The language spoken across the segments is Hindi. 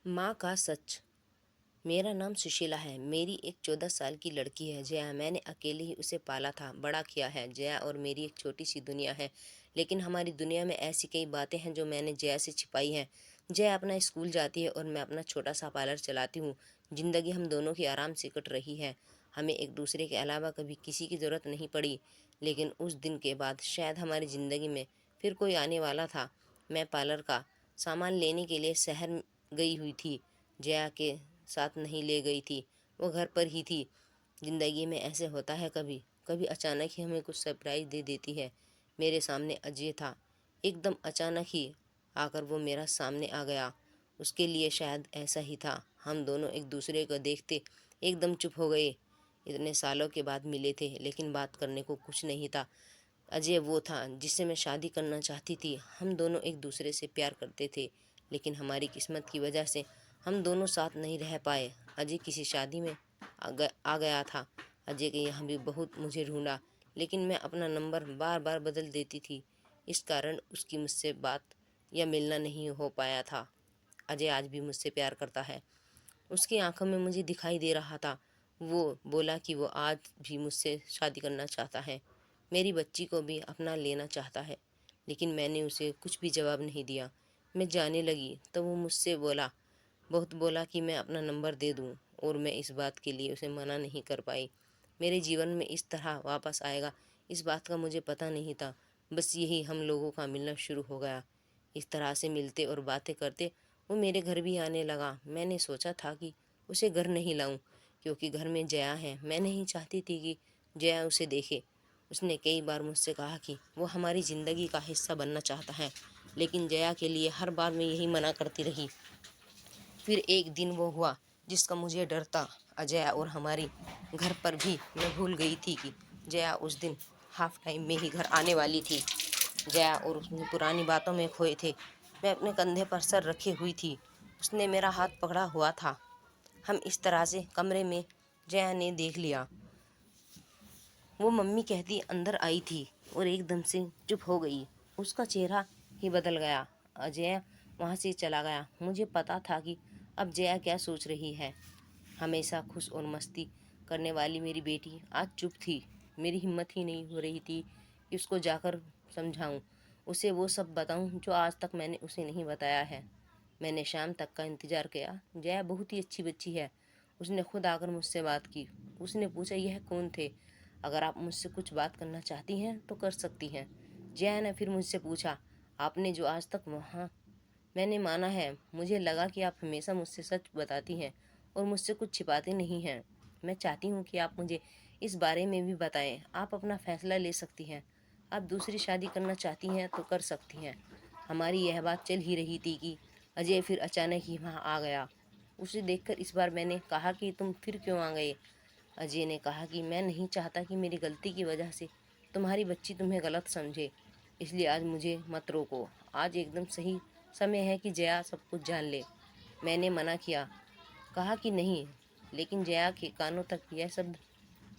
माँ का सच। मेरा नाम सुशीला है। मेरी एक 14 साल की लड़की है जया। मैंने अकेले ही उसे पाला था, बड़ा किया है। जया और मेरी एक छोटी सी दुनिया है, लेकिन हमारी दुनिया में ऐसी कई बातें हैं जो मैंने जया से छिपाई हैं। जया अपना स्कूल जाती है और मैं अपना छोटा सा पार्लर चलाती हूँ। जिंदगी हम दोनों की आराम से कट रही है। हमें एक दूसरे के अलावा कभी किसी की ज़रूरत नहीं पड़ी। लेकिन उस दिन के बाद शायद हमारी ज़िंदगी में फिर कोई आने वाला था। मैं पार्लर का सामान लेने के लिए शहर गई हुई थी। जया के साथ नहीं ले गई थी, वो घर पर ही थी। ज़िंदगी में ऐसे होता है, कभी कभी अचानक ही हमें कुछ सरप्राइज़ दे देती है। मेरे सामने अजय था। एकदम अचानक ही आकर वो मेरा सामने आ गया। उसके लिए शायद ऐसा ही था। हम दोनों एक दूसरे को देखते एकदम चुप हो गए। इतने सालों के बाद मिले थे, लेकिन बात करने को कुछ नहीं था। अजय वो था जिससे मैं शादी करना चाहती थी। हम दोनों एक दूसरे से प्यार करते थे, लेकिन हमारी किस्मत की वजह से हम दोनों साथ नहीं रह पाए। अजय किसी शादी में आ गया था। अजय के यहाँ भी बहुत मुझे ढूंढा, लेकिन मैं अपना नंबर बार बार बदल देती थी। इस कारण उसकी मुझसे बात या मिलना नहीं हो पाया था। अजय आज भी मुझसे प्यार करता है। उसकी आंखों में मुझे दिखाई दे रहा था। वो बोला कि वो आज भी मुझसे शादी करना चाहता है, मेरी बच्ची को भी अपना लेना चाहता है। लेकिन मैंने उसे कुछ भी जवाब नहीं दिया। मैं जाने लगी तो वो मुझसे बहुत बोला कि मैं अपना नंबर दे दूं, और मैं इस बात के लिए उसे मना नहीं कर पाई। मेरे जीवन में इस तरह वापस आएगा, इस बात का मुझे पता नहीं था। बस यही हम लोगों का मिलना शुरू हो गया। इस तरह से मिलते और बातें करते वो मेरे घर भी आने लगा। मैंने सोचा था कि उसे घर नहीं लाऊं, क्योंकि घर में जया है। मैं नहीं चाहती थी कि जया उसे देखे। उसने कई बार मुझसे कहा कि वो हमारी ज़िंदगी का हिस्सा बनना चाहता है, लेकिन जया के लिए हर बार मैं यही मना करती रही। फिर एक दिन वो हुआ जिसका मुझे डर था। अजय और हमारी घर पर भी मैं भूल गई थी कि जया उस दिन हाफ टाइम में ही घर आने वाली थी। जया और उसने पुरानी बातों में खोए थे। मैं अपने कंधे पर सर रखी हुई थी। उसने मेरा हाथ पकड़ा हुआ था। हम इस तरह से कमरे में जया ने देख लिया। वो मम्मी कहती अंदर आई थी और एकदम से चुप हो गई। उसका चेहरा ही बदल गया। अजय वहाँ से चला गया। मुझे पता था कि अब जया क्या सोच रही है। हमेशा खुश और मस्ती करने वाली मेरी बेटी आज चुप थी। मेरी हिम्मत ही नहीं हो रही थी कि उसको जाकर समझाऊं, उसे वो सब बताऊं जो आज तक मैंने उसे नहीं बताया है। मैंने शाम तक का इंतज़ार किया। जया बहुत ही अच्छी बच्ची है। उसने खुद आकर मुझसे बात की। उसने पूछा यह कौन थे, अगर आप मुझसे कुछ बात करना चाहती हैं तो कर सकती हैं। जया ने फिर मुझसे पूछा आपने जो आज तक वहाँ मैंने माना है। मुझे लगा कि आप हमेशा मुझसे सच बताती हैं और मुझसे कुछ छिपाते नहीं हैं। मैं चाहती हूँ कि आप मुझे इस बारे में भी बताएं। आप अपना फैसला ले सकती हैं। आप दूसरी शादी करना चाहती हैं तो कर सकती हैं। हमारी यह बात चल ही रही थी कि अजय फिर अचानक ही वहाँ आ गया। उसे देखकर इस बार मैंने कहा कि तुम फिर क्यों आ गए। अजय ने कहा कि मैं नहीं चाहता कि मेरी गलती की वजह से तुम्हारी बच्ची तुम्हें गलत समझे, इसलिए आज मुझे मत रोको। आज एकदम सही समय है कि जया सब कुछ जान ले। मैंने मना किया, कहा कि नहीं, लेकिन जया के कानों तक यह सब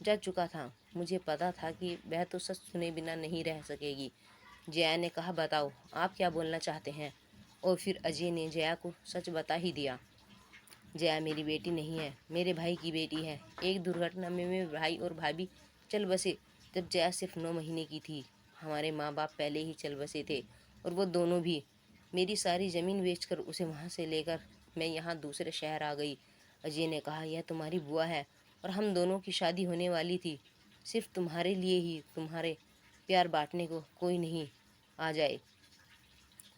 जा चुका था। मुझे पता था कि वह तो सच सुने बिना नहीं रह सकेगी। जया ने कहा बताओ आप क्या बोलना चाहते हैं, और फिर अजय ने जया को सच बता ही दिया। जया मेरी बेटी नहीं है, मेरे भाई की बेटी है। एक दुर्घटना में मेरे भाई और भाभी चल बसे जब जया सिर्फ 9 महीने की थी। हमारे माँ बाप पहले ही चल बसे थे, और वो दोनों भी। मेरी सारी ज़मीन बेचकर उसे वहाँ से लेकर मैं यहाँ दूसरे शहर आ गई। अजय ने कहा यह तुम्हारी बुआ है और हम दोनों की शादी होने वाली थी। सिर्फ तुम्हारे लिए ही, तुम्हारे प्यार बांटने को कोई नहीं आ जाए।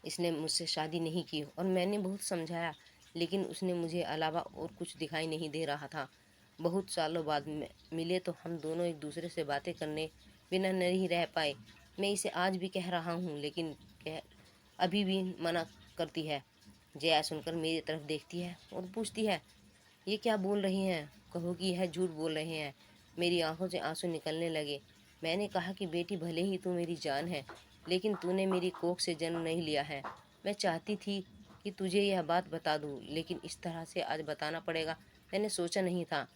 इसने मुझसे शादी नहीं की और मैंने बहुत समझाया, लेकिन उसने मुझे अलावा और कुछ दिखाई नहीं दे रहा था। बहुत सालों बाद मिले तो हम दोनों एक दूसरे से बातें करने बिना नहीं रह पाए। मैं इसे आज भी कह रहा हूँ, लेकिन कह अभी भी मना करती है। जया सुनकर मेरी तरफ देखती है और पूछती है ये क्या बोल रही हैं, कहो कि यह झूठ बोल रहे हैं। मेरी आंखों से आंसू निकलने लगे। मैंने कहा कि बेटी भले ही तू मेरी जान है, लेकिन तूने मेरी कोख से जन्म नहीं लिया है। मैं चाहती थी कि तुझे यह बात बता दूं, लेकिन इस तरह से आज बताना पड़ेगा, मैंने सोचा नहीं था।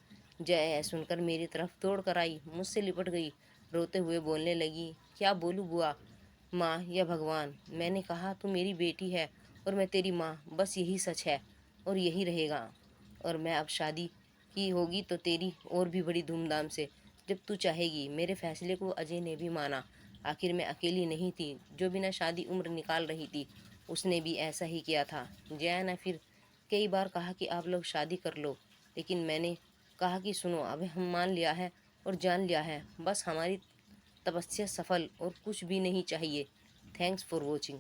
जया सुनकर मेरी तरफ दौड़ कर आई, मुझसे लिपट गई, रोते हुए बोलने लगी क्या बोलूँ बुआ, माँ या भगवान। मैंने कहा तू मेरी बेटी है और मैं तेरी माँ, बस यही सच है। और यही रहेगा। और मैं अब शादी की होगी तो तेरी और भी बड़ी धूमधाम से, जब तू चाहेगी। मेरे फैसले को अजय ने भी माना। आखिर मैं अकेली नहीं थी जो बिना शादी उम्र निकाल रही थी, उसने भी ऐसा ही किया था। जया ने फिर कई बार कहा कि आप लोग शादी कर लो, लेकिन मैंने कहा कि सुनो, अब हम मान लिया है और जान लिया है, बस हमारी तपस्या सफल और कुछ भी नहीं चाहिए। Thanks for watching.